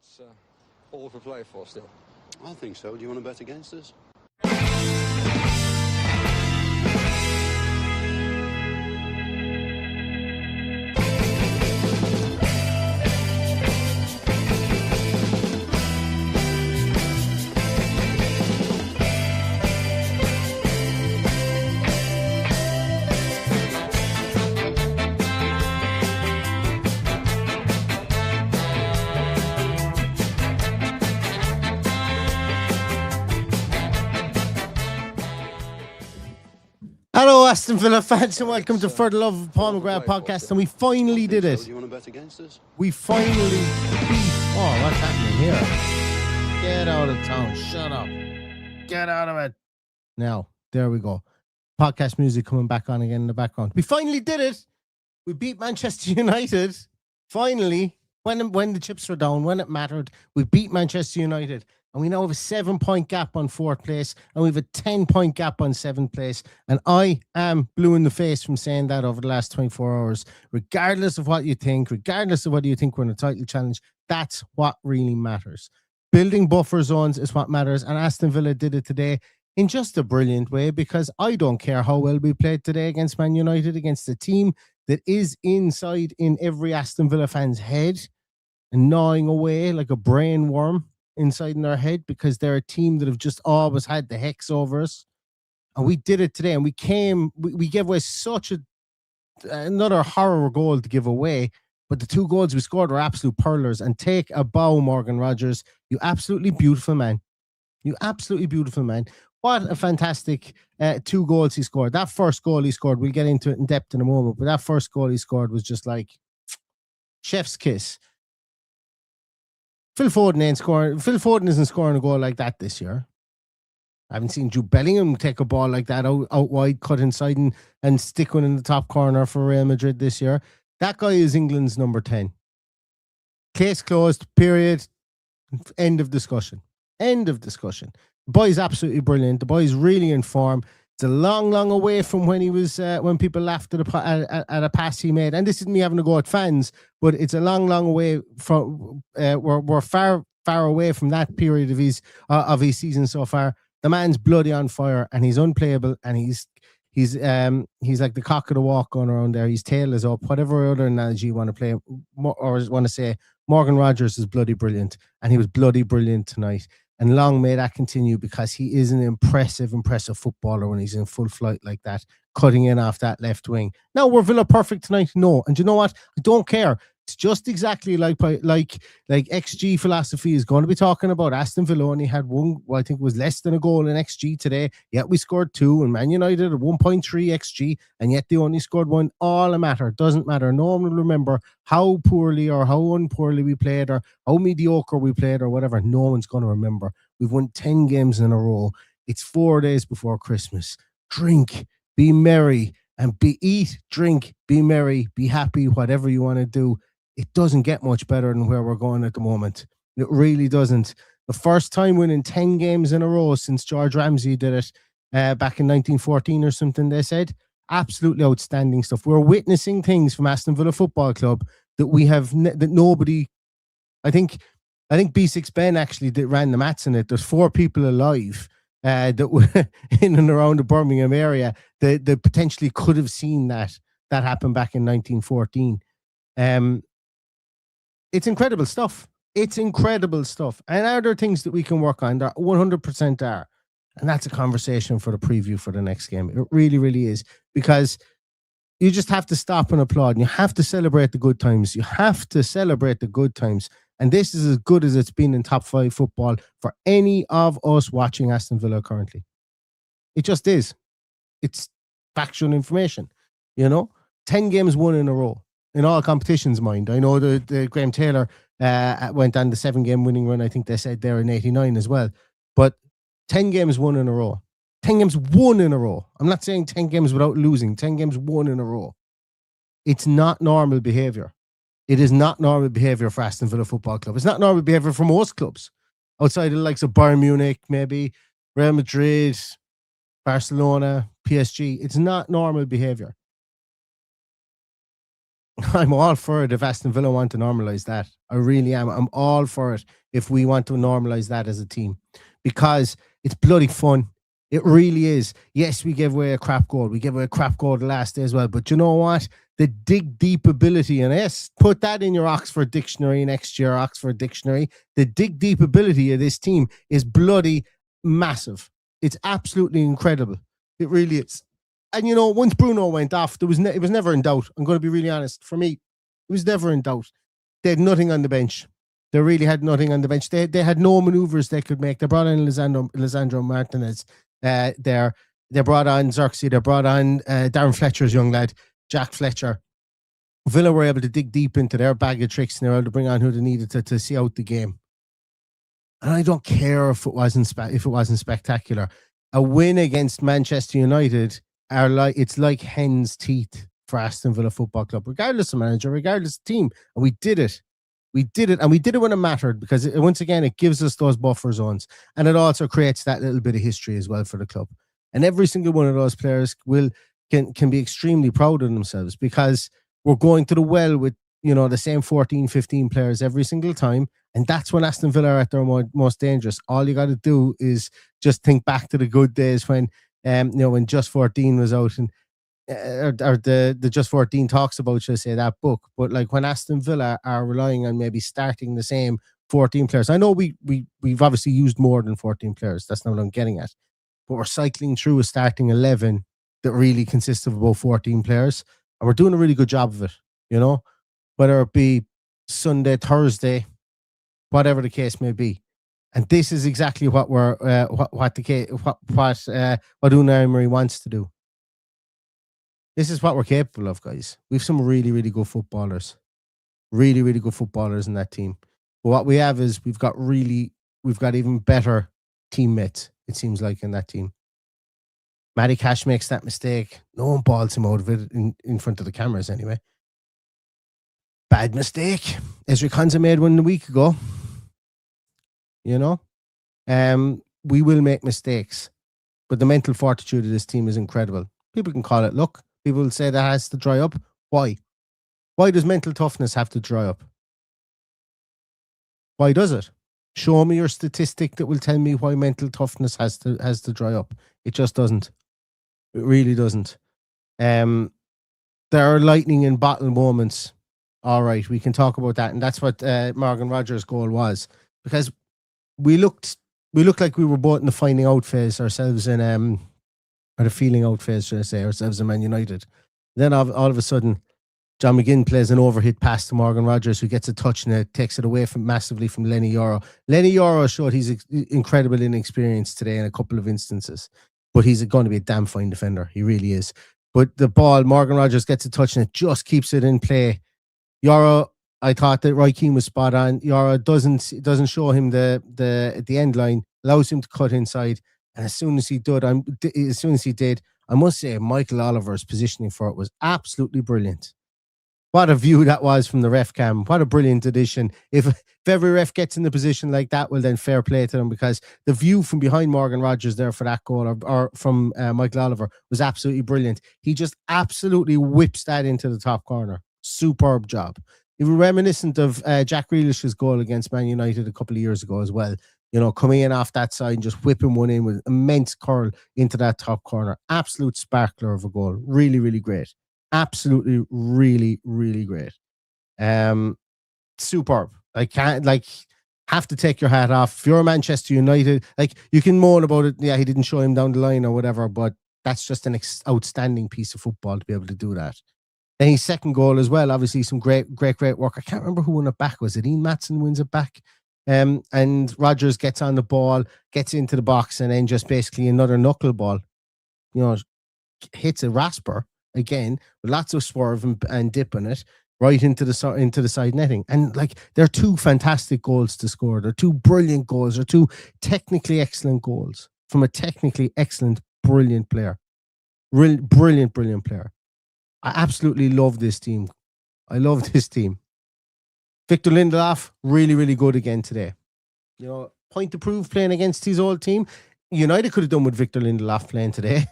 It's all to play for still. I think so. Do you want to bet against us? Hello, Aston Villa fans, and welcome to For the Love of Paul McGrath podcast. And we finally did it. Do you want to bet against us? We finally beat. Oh, what's happening here? Get out of town. Shut up. Get out of it. Now, there we go. Podcast music coming back on again in the background. We finally did it. We beat Manchester United. Finally, when the chips were down, when it mattered, we beat Manchester United. And we now have a 7-point gap on 4th place. And we have a 10-point gap on 7th place. And I am blue in the face from saying that over the last 24 hours. Regardless of what you think, regardless of whether you think we're in a title challenge, that's what really matters. Building buffer zones is what matters. And Aston Villa did it today in just a brilliant way, because I don't care how well we played today against Man United, against a team that is inside in every Aston Villa fan's head and gnawing away like a brain worm inside in their head, because they're a team that have just always had the hex over us. And we did it today, and we gave away such another horror goal to give away, but the 2 goals we scored were absolute pearlers. And take a bow, Morgan Rogers. You absolutely beautiful man. You absolutely beautiful man. What a fantastic 2 goals he scored. That first goal he scored, we'll get into it in depth in a moment, but that first goal he scored was just like chef's kiss. Phil Foden isn't scoring a goal like that this year. I haven't seen Jude Bellingham take a ball like that out wide, cut inside and stick one in the top corner for Real Madrid this year. That guy is England's number 10. Case closed, period. End of discussion. End of discussion. The boy's absolutely brilliant. The boy's really in form. It's a long, long away from when he was when people laughed at a pass he made. And this isn't me having to go at fans, but it's a long, long away from. We're far, far away from that period of his season so far. The man's bloody on fire, and he's unplayable, and he's like the cock of the walk going around there. His tail is up. Whatever other analogy you want to play or want to say, Morgan Rogers is bloody brilliant, and he was bloody brilliant tonight. And long may that continue, because he is an impressive footballer when he's in full flight like that, cutting in off that left wing. Now, were Villa perfect tonight? No. And you know what? I don't care. It's just exactly like XG philosophy is going to be talking about. Aston Villa only had one, I think it was less than a goal in XG today, yet we scored 2, and Man United at 1.3 XG, and yet they only scored 1. All it matter. Doesn't matter. No one will remember how poorly or how unpoorly we played or how mediocre we played or whatever. No one's going to remember. We've won 10 games in a row. It's 4 days before Christmas. Drink, be merry, and eat, drink, be merry, be happy, whatever you want to do. It doesn't get much better than where we're going at the moment. It really doesn't. The first time winning 10 games in a row since George Ramsey did it back in 1914 or something, they said. Absolutely outstanding stuff. We're witnessing things from Aston Villa Football Club that we have, that nobody, I think B6 Ben actually ran the maths in it. There's 4 people alive that were in and around the Birmingham area that potentially could have seen that happen back in 1914. It's incredible stuff. It's incredible stuff. And are there things that we can work on? There 100% are. And that's a conversation for the preview for the next game. It really, really is. Because you just have to stop and applaud. And you have to celebrate the good times. You have to celebrate the good times. And this is as good as it's been in top 5 football for any of us watching Aston Villa currently. It just is. It's factual information. 10 games won in a row. In all competitions, mind. I know the Graham Taylor went on the 7-game winning run. I think they said they're in 89 as well. But 10 games won in a row. 10 games won in a row. I'm not saying 10 games without losing. 10 games won in a row. It's not normal behaviour. It is not normal behaviour for Aston Villa Football Club. It's not normal behaviour for most clubs. Outside of the likes of Bayern Munich, maybe, Real Madrid, Barcelona, PSG. It's not normal behaviour. I'm all for it if Aston Villa want to normalise that. I really am. I'm all for it if we want to normalise that as a team, because it's bloody fun. It really is. Yes, we gave away a crap goal. We gave away a crap goal the last day as well. But you know what? The dig deep ability, and yes, put that in your Oxford Dictionary next year, Oxford Dictionary. The dig deep ability of this team is bloody massive. It's absolutely incredible. It really is. And you know, once Bruno went off, it was never in doubt. I'm going to be really honest. For me, it was never in doubt. They had nothing on the bench. They really had nothing on the bench. They had no maneuvers they could make. They brought in Lisandro Martinez. They brought on Xerxes. They brought on Darren Fletcher's young lad, Jack Fletcher. Villa were able to dig deep into their bag of tricks, and they were able to bring on who they needed to see out the game. And I don't care if it wasn't spectacular. A win against Manchester United it's like hen's teeth for Aston Villa Football Club, regardless of manager, regardless of team. And we did it. We did it, and we did it when it mattered, because once again, it gives us those buffer zones, and it also creates that little bit of history as well for the club. And every single one of those players can be extremely proud of themselves, because we're going to the well with, you know, the same 14, 15 players every single time. And that's when Aston Villa are at their most dangerous. All you got to do is just think back to the good days when, when Just 14 was out, and or the Just 14 talks about, should I say, that book. But like when Aston Villa are relying on maybe starting the same 14 players. I know we've obviously used more than 14 players. That's not what I'm getting at. But we're cycling through a starting 11 that really consists of about 14 players. And we're doing a really good job of it, you know, whether it be Sunday, Thursday, whatever the case may be. And this is exactly what what Unai Emery wants to do. This is what we're capable of, guys. We've some really, really good footballers. Really, really good footballers in that team. But what we have is we've got even better teammates, it seems like, in that team. Matty Cash makes that mistake. No one balls him out of it in front of the cameras anyway. Bad mistake. Ezri Konsa made one a week ago. You know? We will make mistakes. But the mental fortitude of this team is incredible. People can call it luck. People will say that has to dry up. Why? Why does mental toughness have to dry up? Why does it? Show me your statistic that will tell me why mental toughness has to dry up. It just doesn't. It really doesn't. There are lightning in bottle moments. All right, we can talk about that. And that's what Morgan Rogers' goal was. Because we looked like we were both in the finding out phase ourselves in or the feeling out phase, should I say, ourselves in Man United. Then all of a sudden, John McGinn plays an overhit pass to Morgan Rogers, who gets a touch and it takes it away massively from Lenny Yoro. Lenny Yoro showed he's incredible inexperience today in a couple of instances, but he's going to be a damn fine defender. He really is. But the ball, Morgan Rogers gets a touch and it just keeps it in play. Yoro, I thought that Roy Keane was spot on. Yoro doesn't show him the end line, allows him to cut inside. And as soon as he did, I must say Michael Oliver's positioning for it was absolutely brilliant. What a view that was from the ref cam. What a brilliant addition. If every ref gets in the position like that, well, then fair play to them, because the view from behind Morgan Rogers there for that goal, or from Michael Oliver, was absolutely brilliant. He just absolutely whips that into the top corner. Superb job. It was reminiscent of Jack Grealish's goal against Man United a couple of years ago as well. You know, coming in off that side and just whipping one in with immense curl into that top corner. Absolute sparkler of a goal. Really, really great. Absolutely, really, really great. Superb. I can't have to take your hat off. If you're Manchester United, you can moan about it. Yeah, he didn't show him down the line or whatever, but that's just an outstanding piece of football to be able to do that. Then his second goal as well, obviously some great work. I can't remember who won it back. Was it Ian Matson wins it back? And Rogers gets on the ball, gets into the box, and then just basically another knuckleball, you know, hits a rasper again with lots of swerve and dip in it right into the side netting. And they're two fantastic goals to score. They're two brilliant goals. They're two technically excellent goals from a technically excellent, brilliant player. Brilliant player. I absolutely love this team. I love this team. Victor Lindelof, really, really good again today. You know, point to prove playing against his old team. United could have done with Victor Lindelof playing today.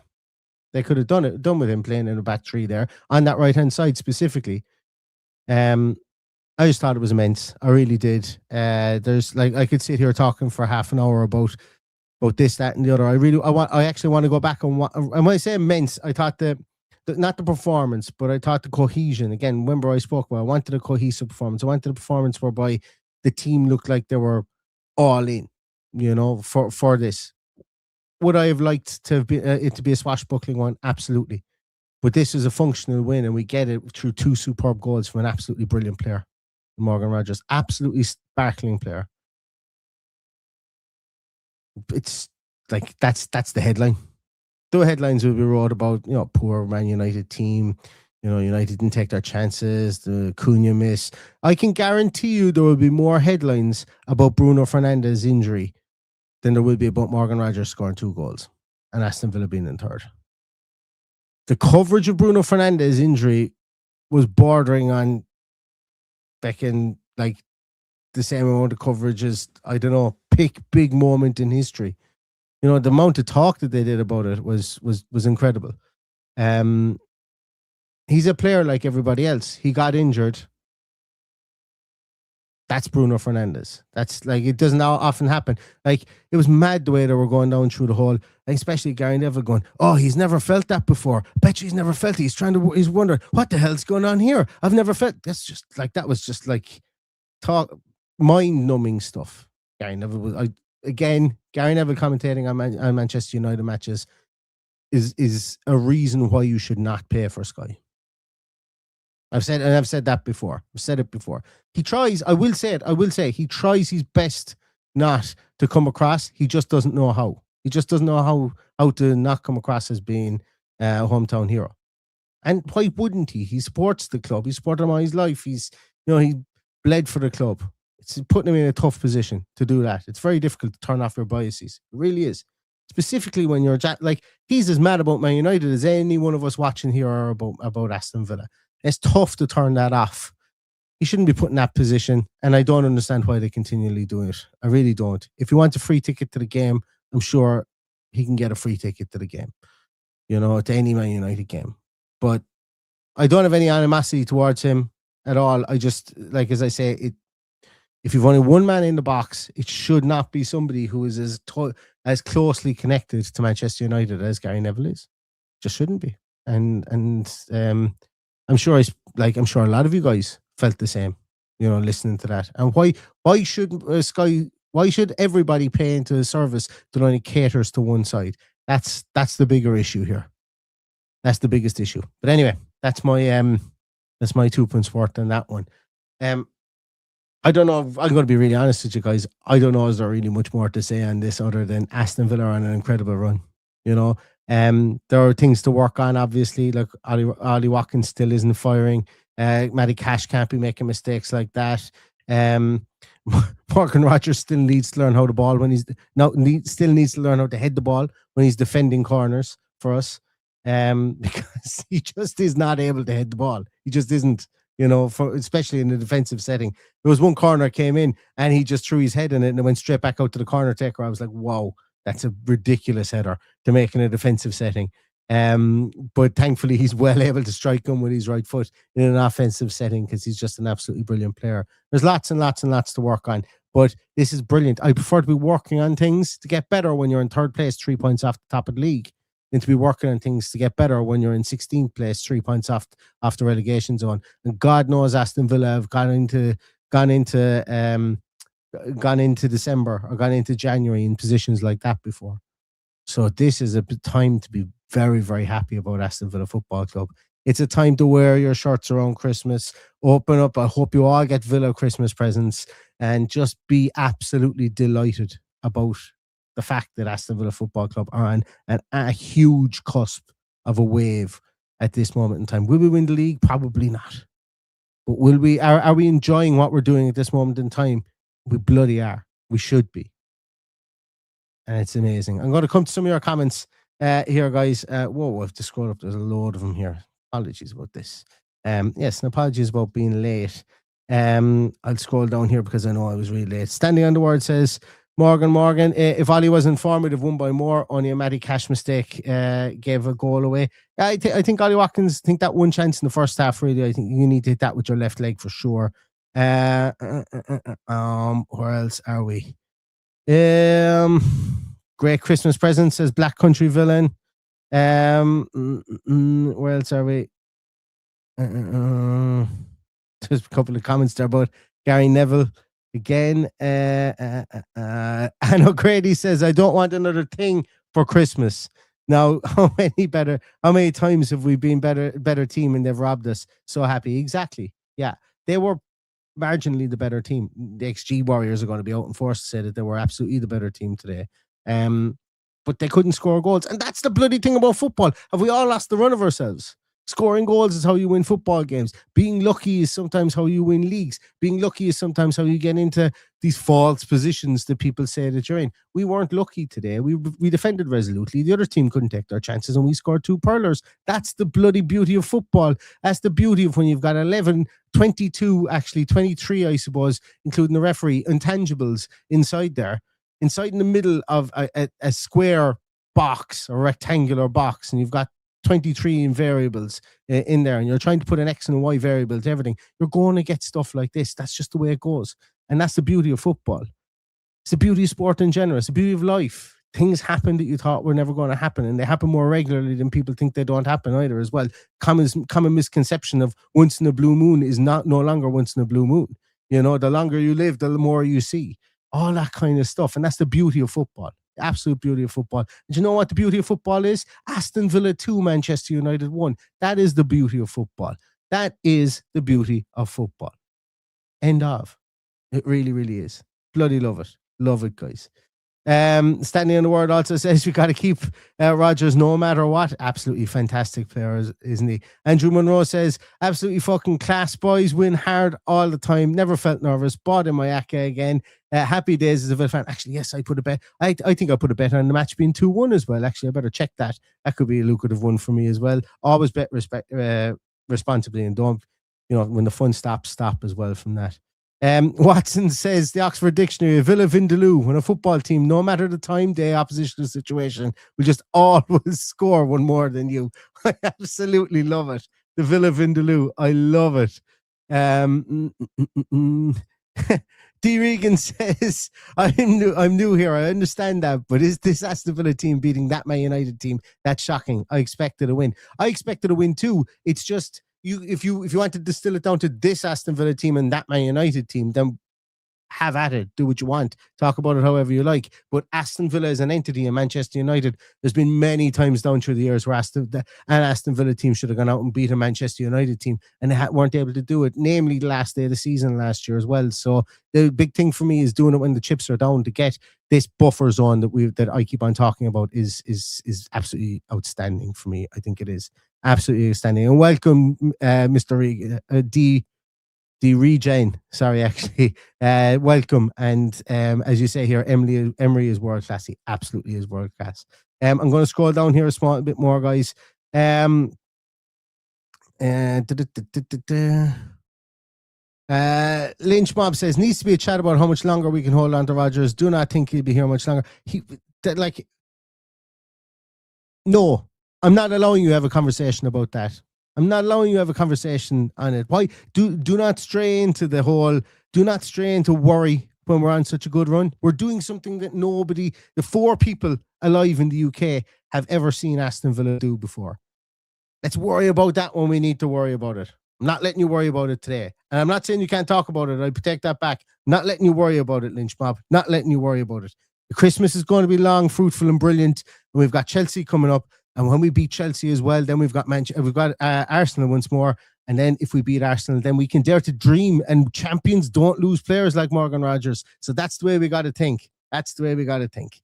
They could have done with him playing in the back three there on that right-hand side specifically. I just thought it was immense. I really did. There's like I could sit here talking for half an hour about this, that, and the other. I actually want to go back and when I say immense, I thought not the performance, but I thought the cohesion. Again, remember I spoke about I wanted a cohesive performance. I wanted a performance whereby the team looked like they were all in, for this. Would I have liked to have it to be a swashbuckling one? Absolutely. But this is a functional win, and we get it through 2 superb goals from an absolutely brilliant player, Morgan Rogers. Absolutely sparkling player. It's like that's the headline. The headlines will be wrote about, poor Man United team. United didn't take their chances. The Cunha miss. I can guarantee you there will be more headlines about Bruno Fernandes' injury than there will be about Morgan Rogers scoring 2 goals and Aston Villa being in third. The coverage of Bruno Fernandes' injury was bordering on becking like the same amount of coverage as, I don't know, pick big moment in history. The amount of talk that they did about it was incredible. He's a player like everybody else. He got injured. That's Bruno Fernandes. That's like, it doesn't often happen. Like, it was mad the way they were going down through the whole, like, especially Gary Neville going, oh, he's never felt that before. Bet you he's never felt it. He's wondering, what the hell's going on here? I've never felt. That's just like, that was just like mind-numbing stuff. Gary Neville was, Gary Neville commentating on Manchester United matches is a reason why you should not pay for Sky. I've said that before. I've said it before. He tries, I will say, he tries his best not to come across. He just doesn't know how. He just doesn't know how to not come across as being a hometown hero. And why wouldn't he? He supports the club. He supported them all his life. He bled for the club. It's putting him in a tough position to do that. It's very difficult to turn off your biases. It really is. Specifically when you're like, he's as mad about Man United as any one of us watching here are about Aston Villa. It's tough to turn that off. He shouldn't be put in that position, and I don't understand why they continually do it. I really don't. If he wants a free ticket to the game, I'm sure he can get a free ticket to the game, to any Man United game. But I don't have any animosity towards him at all. I just, like, as I say, if you've only one man in the box, it should not be somebody who is as closely connected to Manchester United as Gary Neville is. Just shouldn't be. And I'm sure a lot of you guys felt the same, listening to that. And why should Sky? Why should everybody pay into a service that only caters to one side? That's the bigger issue here. That's the biggest issue. But anyway, that's my 2 points worth on that one. I don't know. I'm going to be really honest with you guys. I don't know. Is there really much more to say on this other than Aston Villa on an incredible run? There are things to work on, obviously. Like Ollie Watkins still isn't firing. Matty Cash can't be making mistakes like that. Morgan Rogers still needs to learn how to ball when still needs to learn how to head the ball when he's defending corners for us. Because he just is not able to head the ball. He just isn't. Especially in the defensive setting. There was one corner came in and he just threw his head in it and it went straight back out to the corner taker. I was like, wow, that's a ridiculous header to make in a defensive setting. But thankfully he's well able to strike him with his right foot in an offensive setting because he's just an absolutely brilliant player. There's lots and lots and lots to work on, but this is brilliant. I prefer to be working on things to get better when you're in third place, 3 points off the top of the league, than to be working on things to get better when you're in 16th place, 3 points off the relegation zone. And God knows Aston Villa have gone into December or gone into January in positions like that before. So this is a time to be very, very happy about Aston Villa Football Club. It's a time to wear your shirts around Christmas, open up. I hope you all get Villa Christmas presents and just be absolutely delighted about the fact that Aston Villa Football Club are on a huge cusp of a wave at this moment in time. Will we win the league? Probably not. But will we? Are we enjoying what we're doing at this moment in time? We bloody are. We should be. And it's amazing. I'm going to come to some of your comments here, guys. Whoa, I've just scrolled up. There's a load of them here. Apologies about this. Yes, and apologies about being late. I'll scroll down here because I know I was really late. Standing on the Word says, Morgan. If Ollie was informed, would have won by more. Only a Matty Cash mistake gave a goal away. I think Ollie Watkins, think that one chance in the first half, really, I think you need to hit that with your left leg for sure. Where else are we? Great Christmas present, says Black Country Villain. Where else are we? There's a couple of comments there about Gary Neville again. Anne O'Grady says, I don't want another thing for Christmas. Now, how many times have we been better team and they've robbed us? So happy. Exactly. Yeah. They were marginally the better team. The XG Warriors are going to be out and forced to say that they were absolutely the better team today. But they couldn't score goals. And that's the bloody thing about football. Have we all lost the run of ourselves? Scoring goals is how you win football games. Being lucky is sometimes how you win leagues. Being lucky is sometimes how you get into these false positions that people say that you're in. We weren't lucky today. We defended resolutely. The other team couldn't take their chances and we scored 2 pearlers. That's the bloody beauty of football. That's the beauty of when you've got 11, 22, actually 23, I suppose, including the referee, intangibles inside there. Inside in the middle of a square box, a rectangular box, and you've got 23 variables in there, and you're trying to put an X and a Y variable to everything, you're going to get stuff like this. That's just the way it goes. And that's the beauty of football. It's the beauty of sport in general. It's the beauty of life. Things happen that you thought were never going to happen, and they happen more regularly than people think they don't happen either as well. Common misconception of once in a blue moon is no longer once in a blue moon. You know, the longer you live, the more you see. All that kind of stuff. And that's the beauty of football. The absolute beauty of football. And you know what the beauty of football is? Aston Villa 2, Manchester United 1. That is the beauty of football. That is the beauty of football. End of. It really, really is. Bloody love it. Love it, guys. Standing on the Word also says we got to keep Rodgers no matter what. Absolutely fantastic player, isn't he? Andrew Monroe says, absolutely fucking class, boys. Win hard all the time. Never felt nervous. Bought in my Aka again. Happy days as a Villa fan. Actually, yes, I put a bet. I think I put a bet on the match being 2-1 as well. Actually, I better check that. That could be a lucrative one for me as well. Always bet responsibly, and don't, when the fun stops, stop as well from that. Watson says, the Oxford Dictionary, Villa Vindaloo, when a football team, no matter the time, day, opposition, or situation, will just always score one more than you. I absolutely love it. The Villa Vindaloo. I love it. D. Regan says, I'm new here. I understand that, but is this Aston Villa team beating that Man United team? That's shocking. I expected a win. I expected a win too. It's just, if you want to distill it down to this Aston Villa team and that Man United team, then have at it. Do what you want. Talk about it however you like. But Aston Villa as an entity and Manchester United, there's been many times down through the years where an Aston Villa team should have gone out and beat a Manchester United team, and they weren't able to do it, namely the last day of the season last year as well. So the big thing for me is doing it when the chips are down to get this buffer zone that I keep on talking about is absolutely outstanding for me. I think it is absolutely outstanding. And welcome, Mr. D. Regen, sorry, actually. Welcome. And as you say here, Emery is world class. He absolutely is world class. I'm going to scroll down here a bit more, guys. Lynch Mob says, needs to be a chat about how much longer we can hold on to Rodgers. Do not think he'll be here much longer. No, I'm not allowing you to have a conversation about that. I'm not allowing you to have a conversation on it. Why? Do not stray into do not stray into worry when we're on such a good run. We're doing something that the 4 people alive in the UK have ever seen Aston Villa do before. Let's worry about that when we need to worry about it. I'm not letting you worry about it today. And I'm not saying you can't talk about it. I take that back. I'm not letting you worry about it, Lynch Mob. Not letting you worry about it. The Christmas is going to be long, fruitful and brilliant. And we've got Chelsea coming up. And when we beat Chelsea as well, then we've got Arsenal once more. And then if we beat Arsenal, then we can dare to dream. And champions don't lose players like Morgan Rodgers. So that's the way we got to think. That's the way we got to think.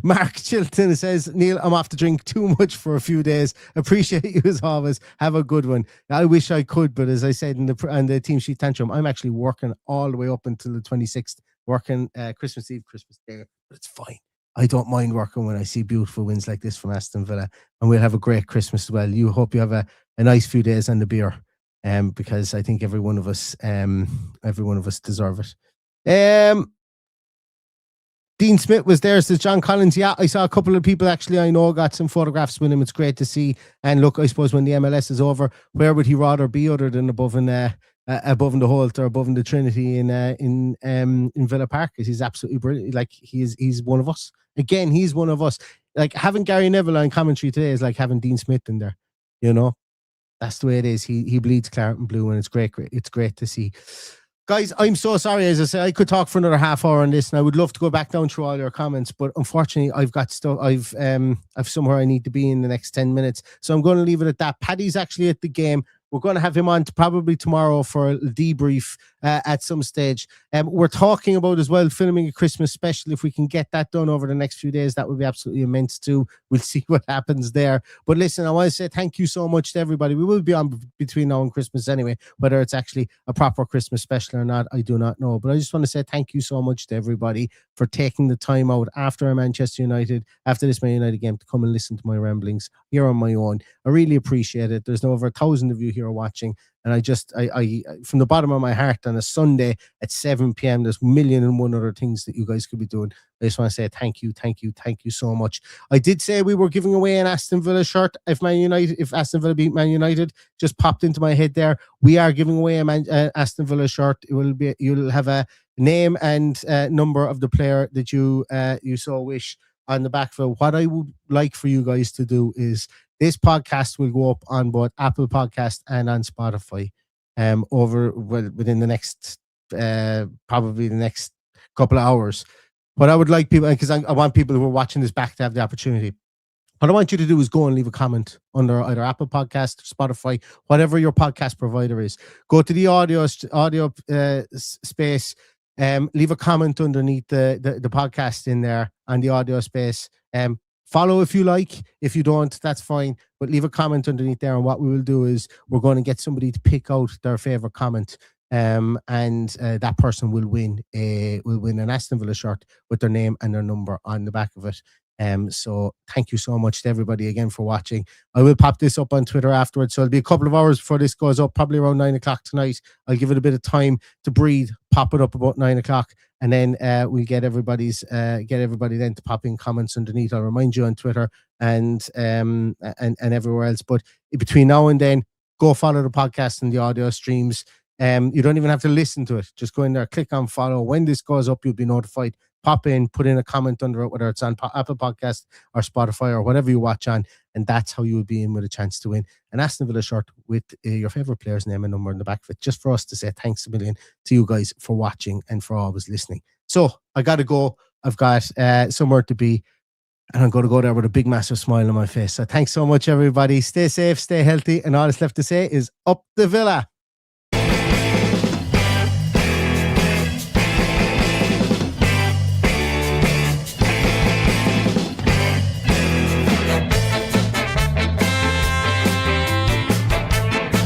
Mark Chilton says, Neil, I'm off to drink too much for a few days. Appreciate you as always. Have a good one. I wish I could, but as I said in the team sheet tantrum, I'm actually working all the way up until the 26th, working Christmas Eve, Christmas Day, but it's fine. I don't mind working when I see beautiful wins like this from Aston Villa, and we'll have a great Christmas as well. You hope you have a nice few days on the beer. because I think every one of us deserve it. Dean Smith was there, says John Collins. Yeah, I saw a couple of people actually I know got some photographs with him. It's great to see. And look, I suppose when the MLS is over, where would he rather be other than above in the Holt or above in the Trinity in Villa Park? Because he's absolutely brilliant. Like he's one of us. Again, he's one of us. Like having Gary Neville on commentary today is like having Dean Smith in there. You know, that's the way it is. He bleeds claret and blue, and it's great. It's great to see. Guys, I'm so sorry. As I say, I could talk for another half hour on this, and I would love to go back down through all your comments, but unfortunately, I've got stuff. I've somewhere I need to be in the next 10 minutes, so I'm going to leave it at that. Paddy's actually at the game. We're going to have him on probably tomorrow for a debrief at some stage. We're talking about as well filming a Christmas special. If we can get that done over the next few days, that would be absolutely immense too. We'll see what happens there. But listen, I want to say thank you so much to everybody. We will be on between now and Christmas anyway. Whether it's actually a proper Christmas special or not, I do not know. But I just want to say thank you so much to everybody for taking the time out after this Man United game to come and listen to my ramblings here on my own. I really appreciate it. There's over 1,000 of you here watching, and I from the bottom of my heart, on a Sunday at 7 p.m, there's 1,000,001 other things that you guys could be doing. I just want to say thank you so much. I did say we were giving away an Aston Villa shirt if Aston Villa beat Man United. Just popped into my head there. We are giving away a Aston Villa shirt. You'll have a name and number of the player that you so wish on the back of it. What I would like for you guys to do is this podcast will go up on both Apple Podcast and on Spotify within the next probably the next couple of hours. What I would like people, because I want people who are watching this back to have the opportunity. What I want you to do is go and leave a comment under either Apple Podcast, Spotify, whatever your podcast provider is. Go to the audio space. Leave a comment underneath the podcast in there on the audio space. Follow if you like. If you don't, that's fine. But leave a comment underneath there. And what we will do is we're going to get somebody to pick out their favorite comment. And that person will win an Aston Villa shirt with their name and their number on the back of it. So thank you so much to everybody again for watching. I will pop this up on Twitter afterwards. So it'll be a couple of hours before this goes up, probably around 9 o'clock tonight. I'll give it a bit of time to breathe, pop it up about 9 o'clock. And then we'll get everybody then to pop in comments underneath. I'll remind you on Twitter and everywhere else. But between now and then, go follow the podcast and the audio streams. You don't even have to listen to it. Just go in there, click on follow. When this goes up, you'll be notified. Pop in, put in a comment under it, whether it's on Apple Podcast or Spotify or whatever you watch on, and that's how you will be in with a chance to win an Aston Villa shirt with your favourite player's name and number in the back of it, just for us to say thanks a million to you guys for watching and for always listening. So I got to go. I've got somewhere to be, and I'm going to go there with a big, massive smile on my face. So thanks so much, everybody. Stay safe, stay healthy, and all that's left to say is up the Villa.